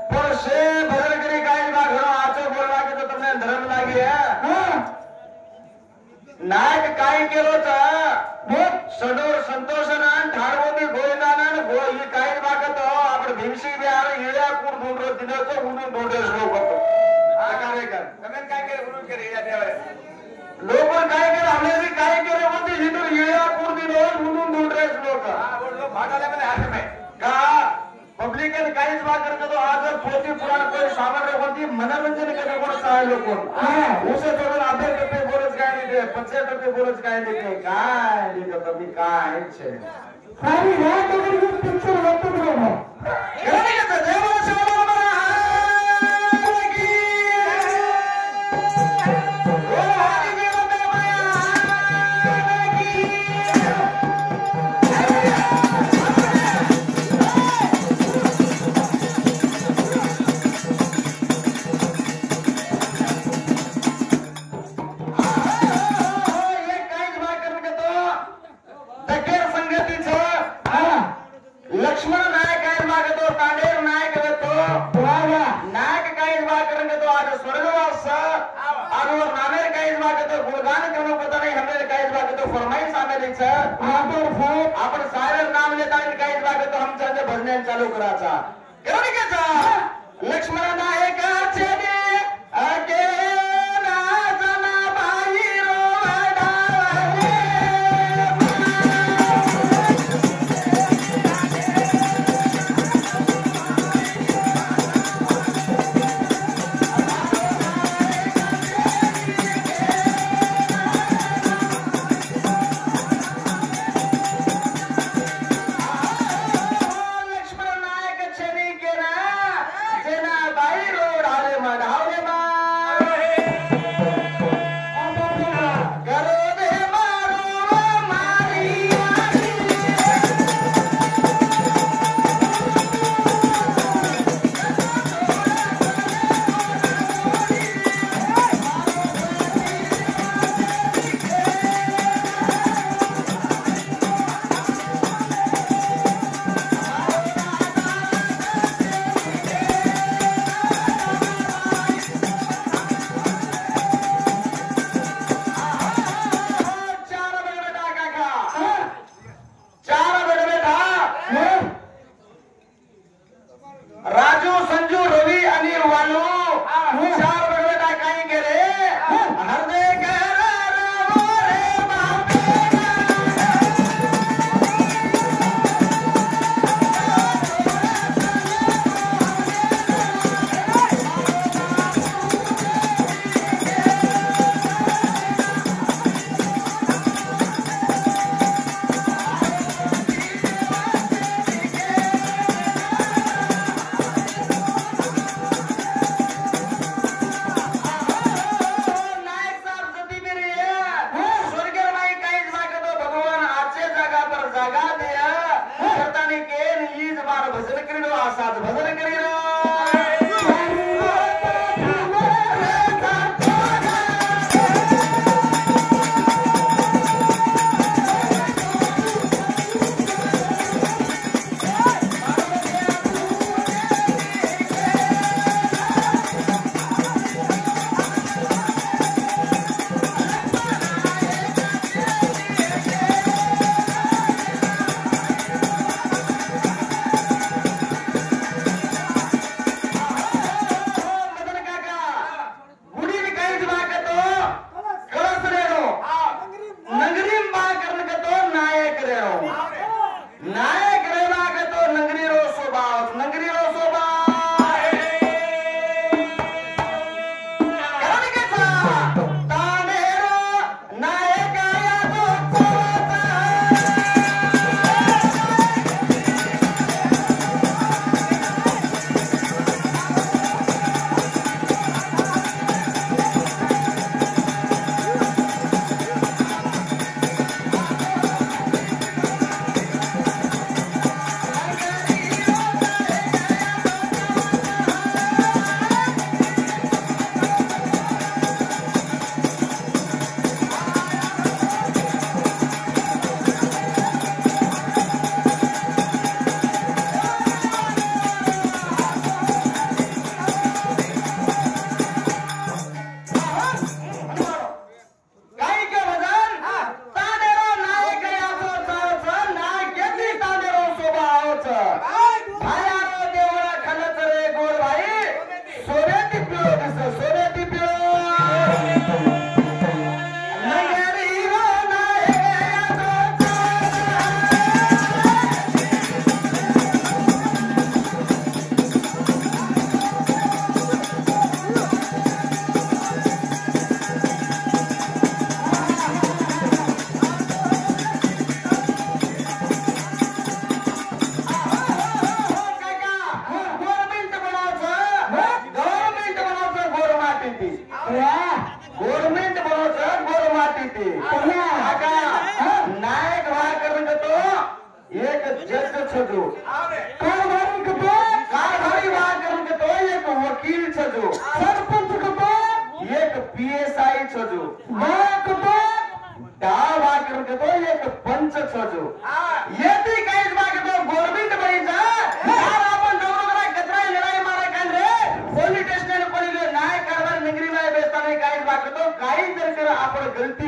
પણ શે ભજન કરી કાયમાં ઘણો આચો બોલવા કે તો તમને ધર્મ લાગી હે નાયક કાય કેલો તા સદોર સંતોષના ઠાળવોની ગોયનાના ને ગો ઈ કાય વાગતો આપણે ભીમસી બિહાર ઈળા કુડ ઢૂંઢરો દિનો તો ઊંડું ઢૂંઢે શ્લોક હતો આ કાર્યકર તમે કાય કે ગુરુ કે ઈળા દેવે લોકો કાય કે हमने भी काय के होती हिंदू ईळा कूड़ दिनो ऊंडुं ढूंढरे श्लोक हां वो लोग भाटा ले में हाथ में का पब्लिक ने कायच बात करके तो आज पोथी पुराण कोई सामान्य होती मनोरंजन करने को चाहे लोगों हां उसे तो आधे पे बोलच काय नहीं दे 50 पे बोलच काय नहीं दे काय नहीं तो कभी काय छे सारी रात अगर ये पिक्चर होतो बनो केने के देव शिव लक्ष्मण नायक काय मागतो तांडेर नायक वेतो नायक काय मागतो तो आज स्वर्गवास और नामेर काय मागतो गुणगान करणं पता नाही हमने काय मागतो फरमाईश आमेलीच आपण सारे नाम लेता काय मागतो आमच्या भजन चालू करायचा केवढीचा लक्ष्मण नायक छेदी अके नाजना बाई रोडावले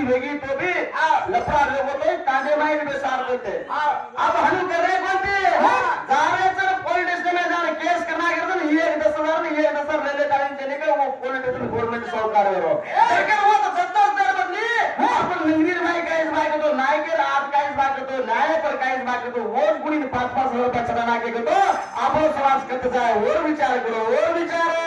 गलती होगी तो भी लफड़ा लोगों तो कांडे माइंड में सार देते अब हम कर रहे बोलते जा रहे सर पुलिस स्टेशन में जाने केस करना गिरता ना ये 10,000 नहीं ये 10,000 ले लेता है चले का वो पुलिस स्टेशन गवर्नमेंट सरकार करो लेकिन वो तो 70,000 बदली अपन मंदिर भाई का इस भाई को तो नाय के रात का इस भाई को तो न्याय पर का इस भाई को तो वो गुणी 5-5 रुपए चढ़ाना के तो आप समाज करते जाए और विचार करो और विचार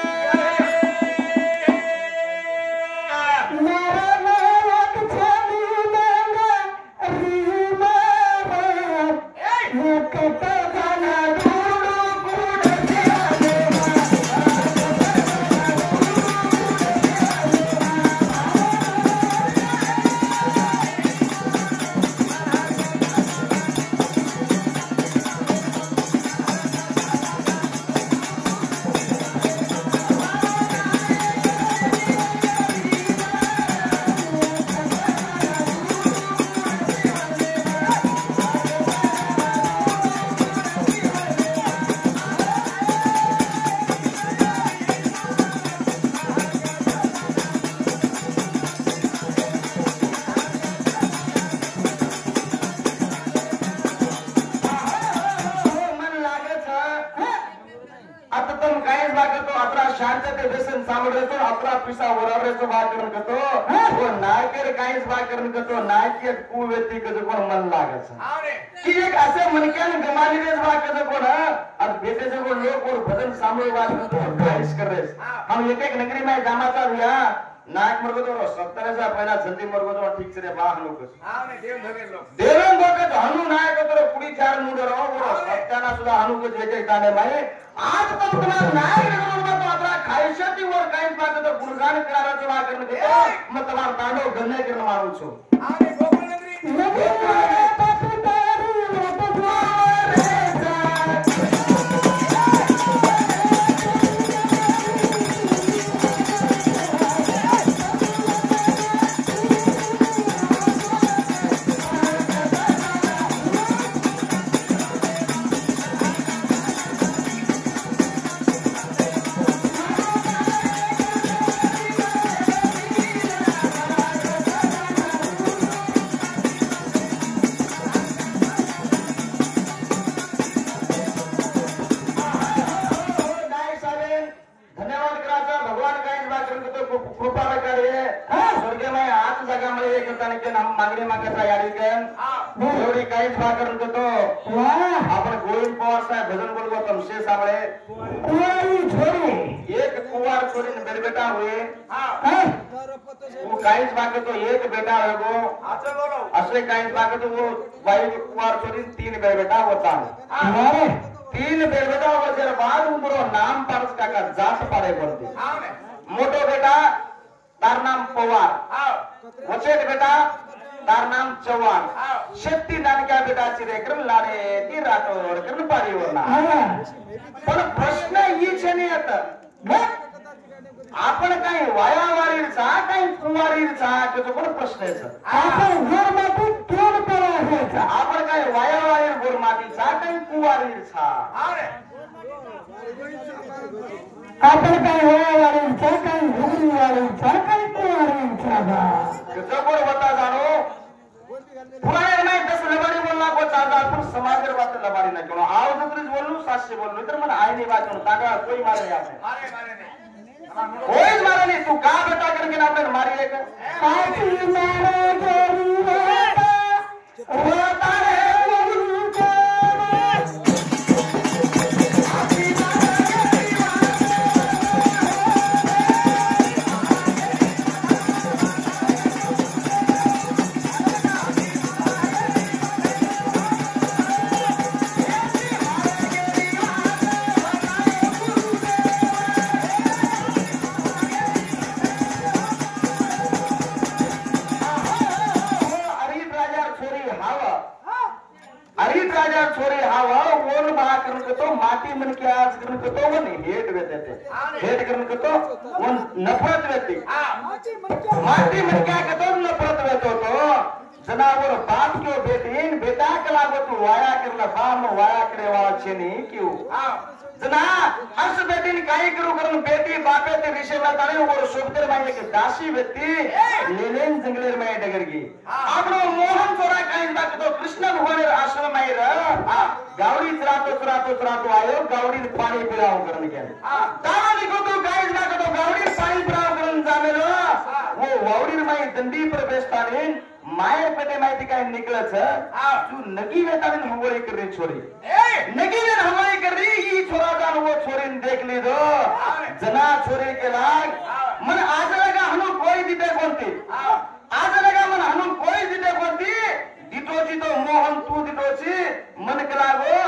शांतते व्यसन सामोरेतो आपला पिसा वरावरेचो वाकरण करतो वो नायकेर काहीच वाकरण करतो नायके कुवेती कजो कोण मन लागत की एक असे मनक्यान गमालीनेच वाकतो कोण और बेटेचे कोण लोक और भजन सामोरे वाकतो काहीच करेस हम एक एक नगरी में जामाचा भैया नायक मरगो तो 70 पहिला जल्दी मरगो तो ठीक से बाह लोक देवेन लोक हनु नायक तो पुडी चार मुडरो वो सत्याना सुद्धा हनु को जेजे ताने माई आज तो तुम्हाला नायक तो आपला खायशाती वर काहीच बाकी तो गुणगान कराराचं वाकरण करतो मग तुम्हाला तांडव गन्ने करून मारू छो आरे गोकुळ नगरी मागणी मागत तयारी कर एवढी काहीच भाकरून देतो आपण गोविंद पवार साहेब भजन बोलगो तमसे सामळे कुवारी छोरी एक कुवार छोरी मेरे बेटा हुए वो काहीच भाकतो एक बेटा है वो असले काहीच भाकतो वो वाई कुवार छोरी 3 बेटा होता है 3 बेटा हो जर बाद उमरो नाम पारस काका जात पाडे बोलते मोटो बेटा तार नाम पवार वचेट बेटा तार नाम चव्हाण शेती नानक्या बेटाची रेकरम लाडे ती राठोड करून पारीवरना पण प्रश्न हीच नाही येत आपण काही वायावारीचा काही कुवारीचा त्याचा पण प्रश्न आहे आपण गोरमाती तोड करायचा आपण काही वायावारी गोरमातीचा काही कुवारीचा आपण काही वायावारीचा काही घुगरीवारीचा काही कुवारीचा त्याचा पण होता जाणो पुराने में 10 लबाड़ी बोलना को चाहता पर समाज के बात लबाड़ी ना करो आओ तो तुझ बोलूं सास्य बोलूं इधर मन आए नहीं बात करो ताका कोई मारे आपने मारे कोई मारे नहीं तू का बेटा करके ना अपने मारी लेकर काची मारे गोरी बेटा रोता रे माटी मन के आज करन को तो वन हेट वेते हेट करन को तो वन नफरत वेते माटी मन क्या के तो नफरत वेतो तो जनावर बाप क्यों बेटीन बेटा के लागो तू वाया करला बाम वाया करे वाला छेनी क्यों जना हर्ष बेटी काही करू करून बेटी बापे ते विषय में ताने वो शोभकर में एक दासी व्यक्ति लेलेन जंगलेर में डगर की आपनो मोहन छोरा काई बात तो कृष्ण भगवान आश्रम में रह गावड़ी चरातो आयो गावड़ी पानी पिलाओ करने के तारा निको तो गाइस बात तो गावड़ी पानी पिलाओ करन जामेलो वो वावड़ी में दंडी पर बेस्ताने मायर पेटे माहिती काय निकलत तू नगी वेताने हमवळी करनी छोरी नगी वेन हमवळी करनी ही छोरा जान वो छोरी देख ली दो जना छोरी के लाग मन आज लगा हनु कोई दिते कोणती आज लगा मन हनु कोई दिते कोणती दिटोची तो मोहन तू दिटोची मन के लागो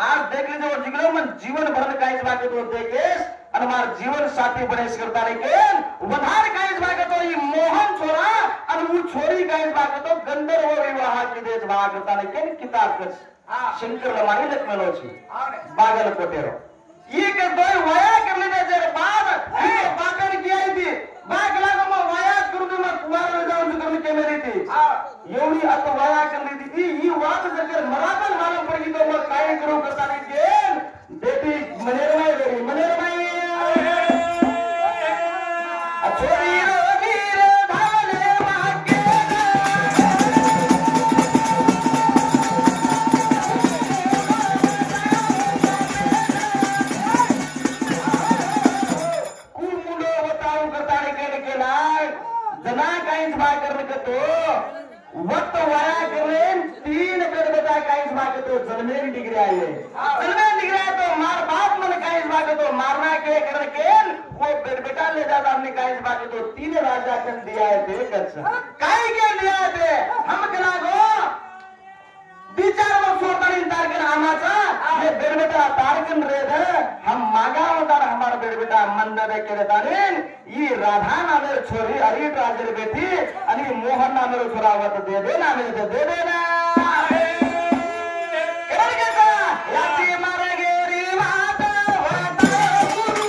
आज देख ली जो जिगलो मन जीवन भर काहीच बाकी तो देखेस आणि मार जीवन साथी बनेस करता रे के वधार काहीच बाकी तो ही मोहन छोरा आणि वो छोरी काहीच बाकी तो गंधर्व विवाह की देश भाग करता रे के किताब कस शंकर लमाई लक्ष्मणोची बागल कोटेरो ये के दोय वया करले दे जर बाद हे बाकन की आई थी बाग लागो म वया करू म कुवार जाऊन करने के मेरी थी एवढी आता वया करली थी ही वात जर मराठा मालूम पडली तो मग काय करू करता रे के बेटी मनेरमाई छोरी वीर धाले माके कुल मुंडो बताऊ करता रे के लाग जना काहीच बाय करने के तो वक्त वाया करेन 3 कर बता काहीच बाय तो जन्मेरी डिग्री आले जन्मेरी डिग्री आए तो मार बाप मन काहीच बाय तो मारना के कर के वो बेटा ले जाता हमने काहीच बाय तो 3 राजा कर दिया है थे कच्छ काई के दिया थे हम कला गो विचार वर्ष होता इंतजार कर आमाचा ये बेटा तारकन रे दे हम मागा होता हमारा बेटा मंद रे के तारे ये राधा नामेर छोरी अरिट राजर बेटी आणि मोहन नामेर छोरा आवत दे दे ना दे दे ना कर के सा याची मारे गेरी वाता गुरु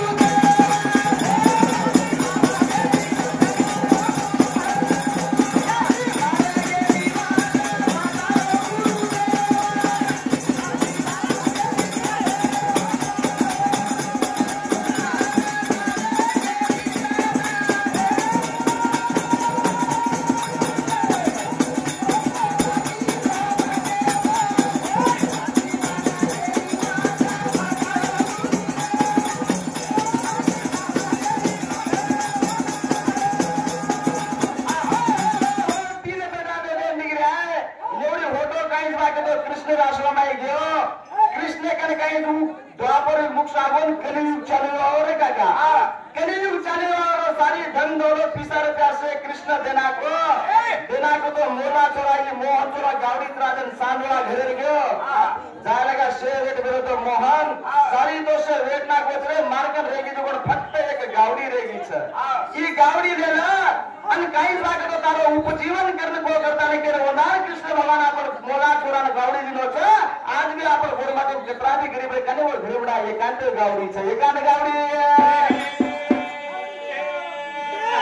उपजीवन करने को करता नहीं के वनार कृष्ण भगवान आपण मोला छोरा गावडी दिलो छ आज भी आपण गोरमाते जत्रा भी गरीब रे कने वो भिरवडा एकांत गावडी छ एकांत गावडी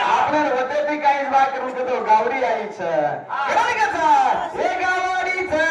आपने होते भी काहीच बात करू तो गावडी आई छ केवढी का छ हे गावडी छ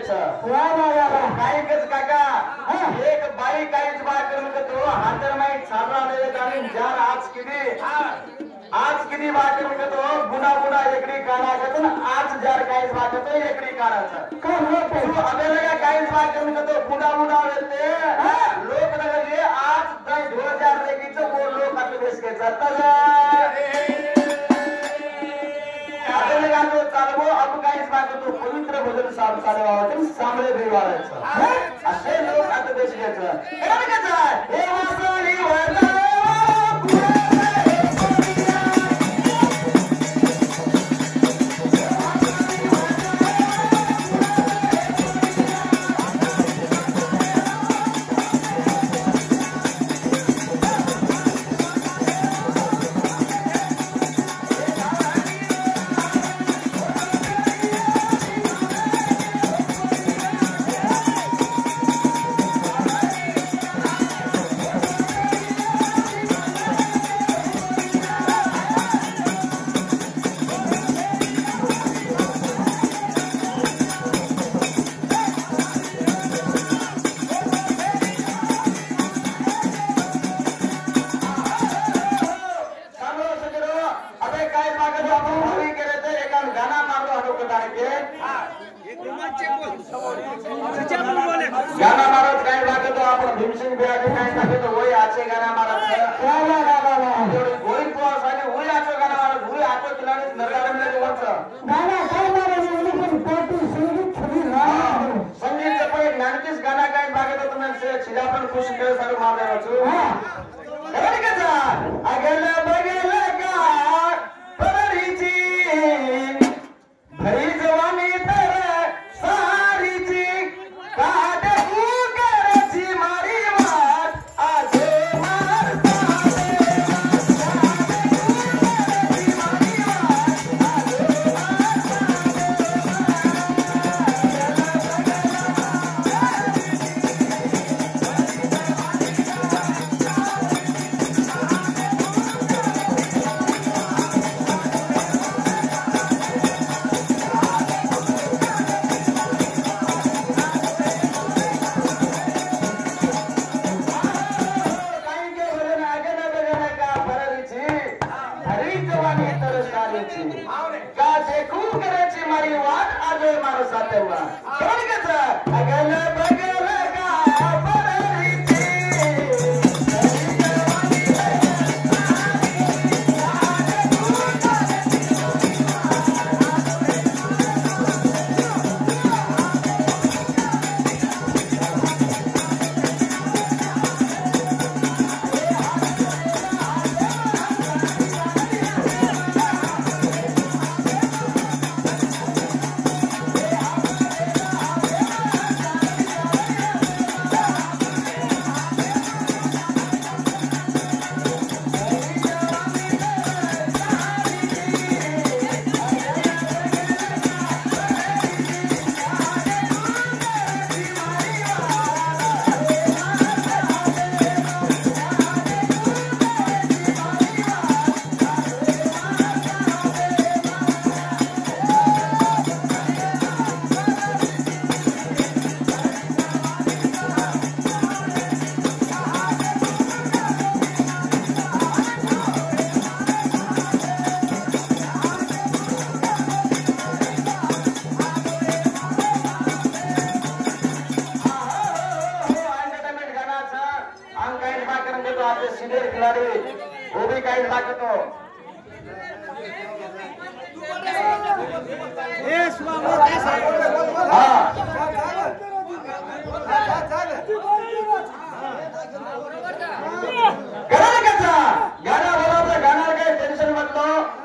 करायचं काहीच काका एक बाई काहीच बाय करून तो हातर माहीत साधरा आणि जार आज किती बाय करून तो गुणा गुणा एकडी काढायचं आज जार काहीच बाय एकडी काढायचं अमेरिका काहीच बाय करून तो गुणा गुणा होते लोक नगर आज काही 2000 लेकीचं वो लोक आपले देश चालवो अब काहीच बाकी तो पवित्र भजन चालवायचं सामळे भिवायचं असे लोक आता देश घ्यायचं हे वासळी गाना महाराज काय लागतो आपण भीमसिंग बिहारी काय लागतो होय आचे गाना महाराज होय पास आणि होय आचे गाना महाराज होय आचे किलाने नरगाडमध्ये वरचं गाना काय महाराज पार्टी संगीत पण 39 गाना काय लागतो तुम्ही छिला पण खुश केलं सारे मारण्याचं अरे कसा अगल बगल का पररीची भरी जवानी तर सारीची काट करायची मारी वाट आज वो भी काहीच लागतो गाना बोलावलं गाणार काय टेन्शन म्हटलं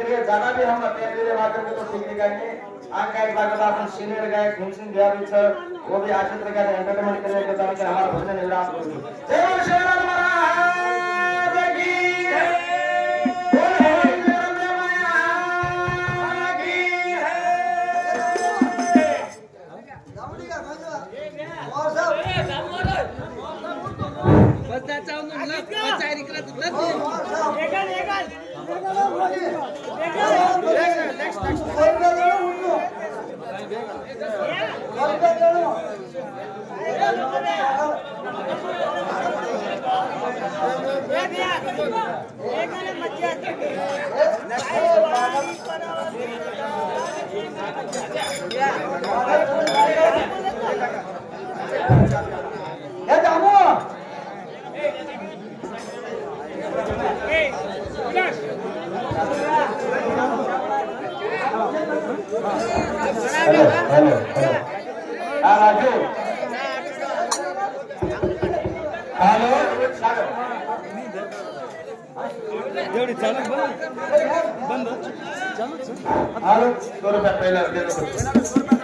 ये जाना भी हम अपने लिए वाकर के तो ठीक नहीं आग गायक भागवत अपन सीनियर गायक भीमसिंह देवारी सर वो भी आश्रित का एंटरटेनमेंट करने के ताकि हमारा भजन निराश हो जय बोल श्री राम महाराज की बोल हे राम की और सब बच्चा चारी करा हेलो राजू हेलो एवढी चालू बंद चालू हेलो 100 रुपये पहिला